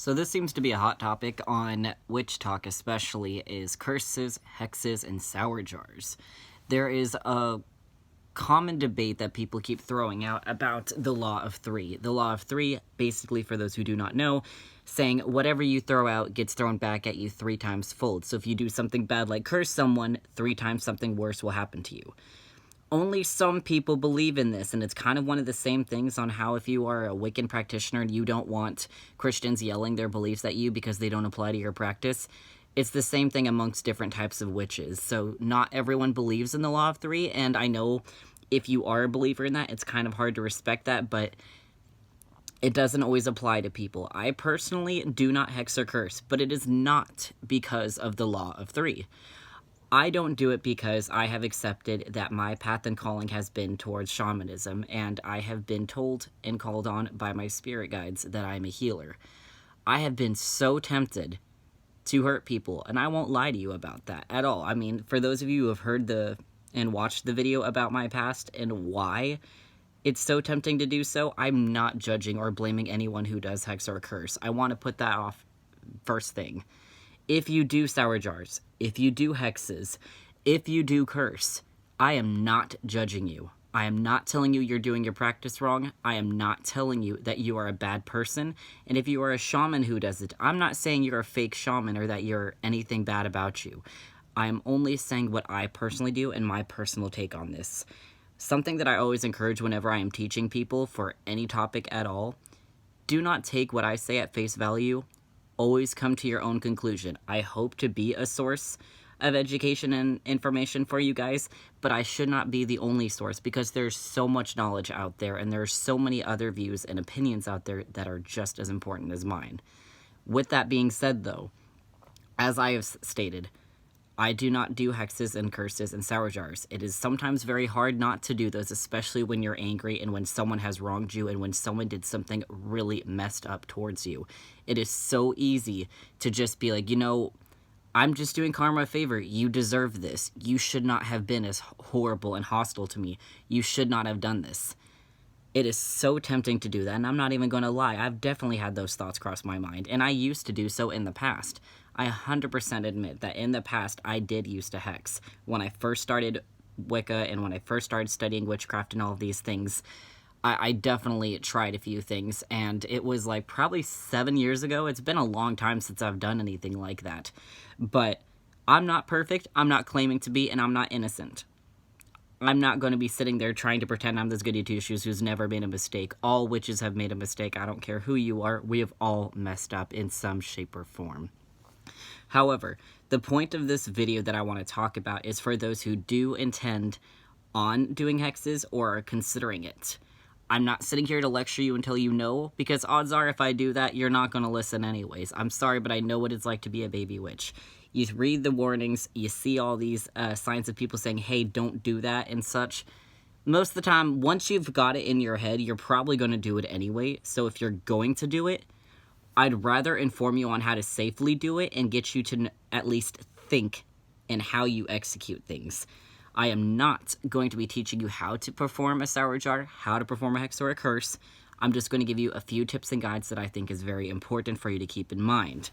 So this seems to be a hot topic on Witch Talk especially, is curses, hexes, and sour jars. There is a common debate that people keep throwing out about the Law of Three. The Law of Three, basically, for those who do not know, saying whatever you throw out gets thrown back at you 3 times fold. So if you do something bad like curse someone, 3 times something worse will happen to you. Only some people believe in this, and it's kind of one of the same things on how if you are a Wiccan practitioner and you don't want Christians yelling their beliefs at you because they don't apply to your practice. It's the same thing amongst different types of witches. So not everyone believes in the Law of Three, and I know if you are a believer in that, it's kind of hard to respect that, but it doesn't always apply to people. I personally do not hex or curse, but it is not because of the Law of Three. I don't do it because I have accepted that my path and calling has been towards shamanism, and I have been told and called on by my spirit guides that I'm a healer. I have been so tempted to hurt people, and I won't lie to you about that at all. I mean, for those of you who have heard and watched the video about my past and why it's so tempting to do so, I'm not judging or blaming anyone who does hex or curse. I want to put that off first thing. If you do sour jars, if you do hexes, if you do curse, I am not judging you. I am not telling you you're doing your practice wrong. I am not telling you that you are a bad person. And if you are a shaman who does it, I'm not saying you're a fake shaman or that you're anything bad about you. I am only saying what I personally do and my personal take on this. Something that I always encourage whenever I am teaching people for any topic at all, do not take what I say at face value. Always come to your own conclusion. I hope to be a source of education and information for you guys, but I should not be the only source because there's so much knowledge out there and there's so many other views and opinions out there that are just as important as mine. With that being said, though, as I have stated, I do not do hexes and curses and sour jars. It is sometimes very hard not to do those, especially when you're angry and when someone has wronged you and when someone did something really messed up towards you. It is so easy to just be like, I'm just doing karma a favor. You deserve this. You should not have been as horrible and hostile to me. You should not have done this. It is so tempting to do that, and I'm not even going to lie. I've definitely had those thoughts cross my mind, and I used to do so in the past. I 100% admit that in the past, I did used to hex. When I first started Wicca and when I first started studying witchcraft and all of these things, I definitely tried a few things, and it was like probably 7 years ago. It's been a long time since I've done anything like that. But I'm not perfect, I'm not claiming to be, and I'm not innocent. I'm not going to be sitting there trying to pretend I'm this goody two-shoes who's never made a mistake. All witches have made a mistake. I don't care who you are. We have all messed up in some shape or form. However, the point of this video that I want to talk about is for those who do intend on doing hexes or are considering it. I'm not sitting here to lecture you until you know, because odds are if I do that, you're not going to listen anyways. I'm sorry, but I know what it's like to be a baby witch. You read the warnings, you see all these signs of people saying, hey, don't do that and such. Most of the time, once you've got it in your head, you're probably going to do it anyway. So if you're going to do it, I'd rather inform you on how to safely do it and get you to at least think in how you execute things. I am not going to be teaching you how to perform a sour jar, how to perform a hex or a curse. I'm just going to give you a few tips and guides that I think is very important for you to keep in mind.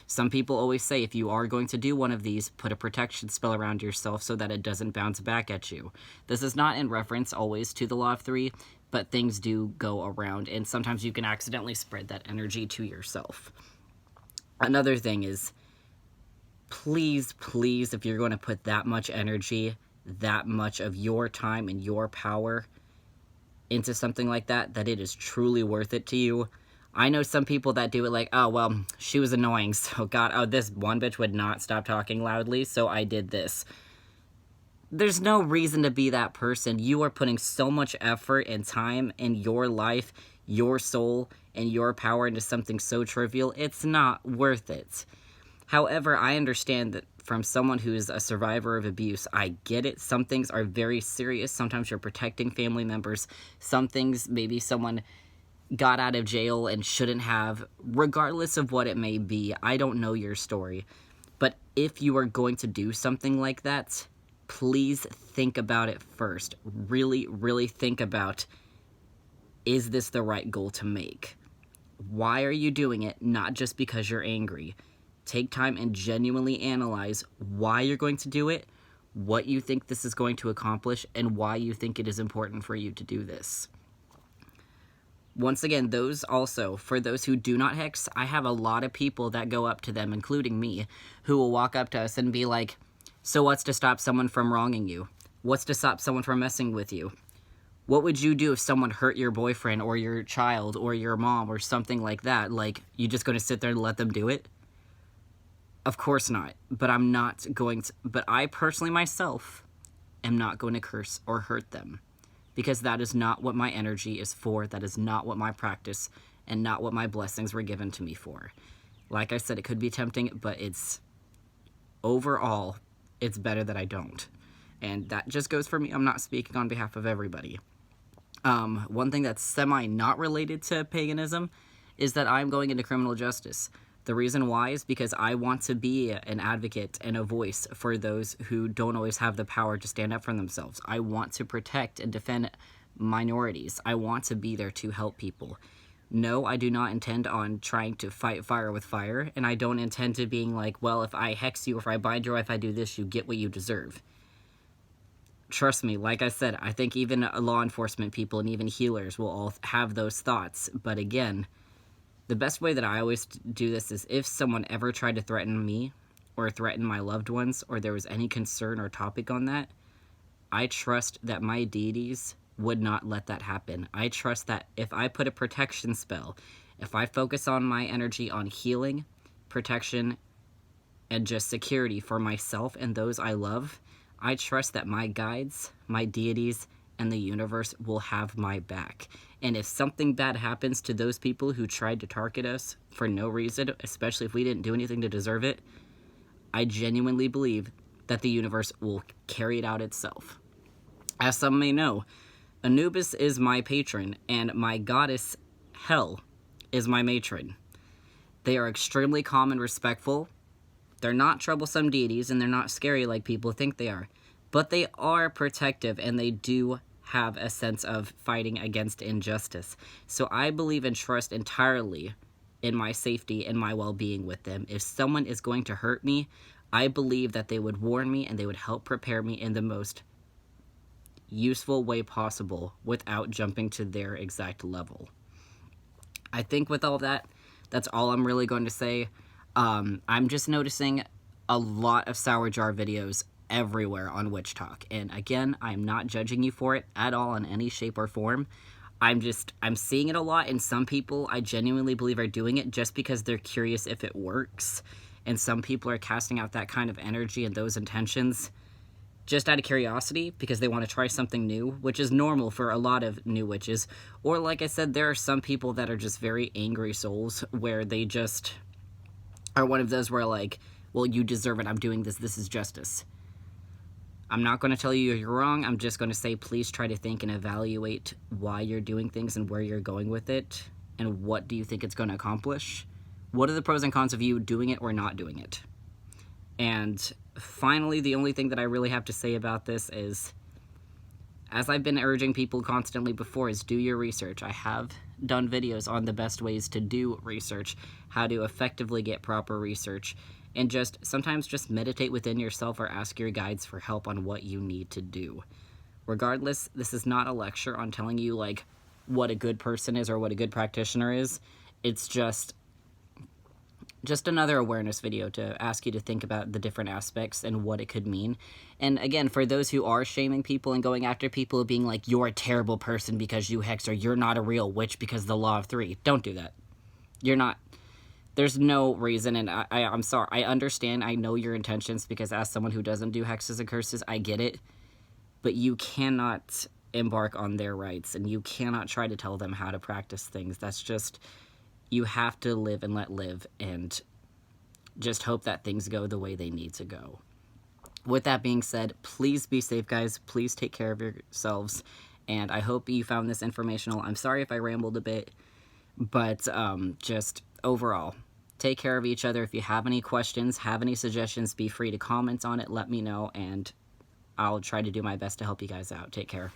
Some people always say if you are going to do one of these, put a protection spell around yourself so that it doesn't bounce back at you. This is not in reference always to the Law of Three, but things do go around, and sometimes you can accidentally spread that energy to yourself. Another thing is, please, if you're going to put that much energy, that much of your time and your power into something like that, that it is truly worth it to you. I know some people that do it like, oh, well, she was annoying, so this one bitch would not stop talking loudly, so I did this. There's no reason to be that person. You are putting so much effort and time in your life, your soul, and your power into something so trivial, it's not worth it. However, I understand that from someone who's a survivor of abuse, I get it. Some things are very serious. Sometimes you're protecting family members. Some things, maybe someone got out of jail and shouldn't have, regardless of what it may be. I don't know your story. But if you are going to do something like that, please think about it first. Really, really think about, is this the right goal to make? Why are you doing it? Not just because you're angry. Take time and genuinely analyze why you're going to do it, what you think this is going to accomplish, and why you think it is important for you to do this. Once again, those also, for those who do not hex, I have a lot of people that go up to them, including me, who will walk up to us and be like, so what's to stop someone from wronging you? What's to stop someone from messing with you? What would you do if someone hurt your boyfriend or your child or your mom or something like that? Like, you just going to sit there and let them do it? Of course not. But I'm not going to, but I personally myself am not going to curse or hurt them. Because that is not what my energy is for. That is not what my practice and not what my blessings were given to me for. Like I said, it could be tempting, but it's overall, it's better that I don't. And that just goes for me. I'm not speaking on behalf of everybody. One thing that's semi-not related to paganism is that I'm going into criminal justice. The reason why is because I want to be an advocate and a voice for those who don't always have the power to stand up for themselves. I want to protect and defend minorities. I want to be there to help people. No, I do not intend on trying to fight fire with fire, and I don't intend to being like, well, if I hex you, or if I bind you, or if I do this, you get what you deserve. Trust me, like I said, I think even law enforcement people and even healers will all have those thoughts, but again, the best way that I always do this is if someone ever tried to threaten me or threaten my loved ones or there was any concern or topic on that, I trust that my deities would not let that happen. I trust that if I put a protection spell, if I focus on my energy on healing, protection, and just security for myself and those I love, I trust that my guides, my deities, and the universe will have my back. And if something bad happens to those people who tried to target us for no reason, especially if we didn't do anything to deserve it, I genuinely believe that the universe will carry it out itself. As some may know, Anubis is my patron, and my goddess Hel is my matron. They are extremely calm and respectful. They're not troublesome deities, and they're not scary like people think they are. But they are protective, and they do have a sense of fighting against injustice. So I believe and trust entirely in my safety and my well-being with them. If someone is going to hurt me, I believe that they would warn me and they would help prepare me in the most useful way possible without jumping to their exact level. I think with all that, that's all I'm really going to say. I'm just noticing a lot of Sour Jar videos everywhere on Witch Talk, and again, I'm not judging you for it at all in any shape or form. I'm seeing it a lot, and some people I genuinely believe are doing it just because they're curious if it works, and some people are casting out that kind of energy and those intentions just out of curiosity because they want to try something new, which is normal for a lot of new witches. Or like I said, there are some people that are just very angry souls where they just are one of those where like, well, you deserve it, I'm doing this, this is justice. I'm not going to tell you you're wrong. I'm just going to say please try to think and evaluate why you're doing things and where you're going with it, and what do you think it's going to accomplish. What are the pros and cons of you doing it or not doing it? And finally, the only thing that I really have to say about this is, as I've been urging people constantly before, is do your research. I have done videos on the best ways to do research, how to effectively get proper research, and sometimes just meditate within yourself or ask your guides for help on what you need to do. Regardless, this is not a lecture on telling you like what a good person is or what a good practitioner is. It's just another awareness video to ask you to think about the different aspects and what it could mean. And again, for those who are shaming people and going after people, being like, you're a terrible person because you hex, or you're not a real witch because of the law of three. Don't do that. You're not. There's no reason, and I'm sorry. I understand. I know your intentions, because as someone who doesn't do hexes and curses, I get it. But you cannot embark on their rights, and you cannot try to tell them how to practice things. That's just... You have to live and let live, and just hope that things go the way they need to go. With that being said, please be safe, guys. Please take care of yourselves, and I hope you found this informational. I'm sorry if I rambled a bit, but just overall, take care of each other. If you have any questions, have any suggestions, be free to comment on it, let me know, and I'll try to do my best to help you guys out. Take care.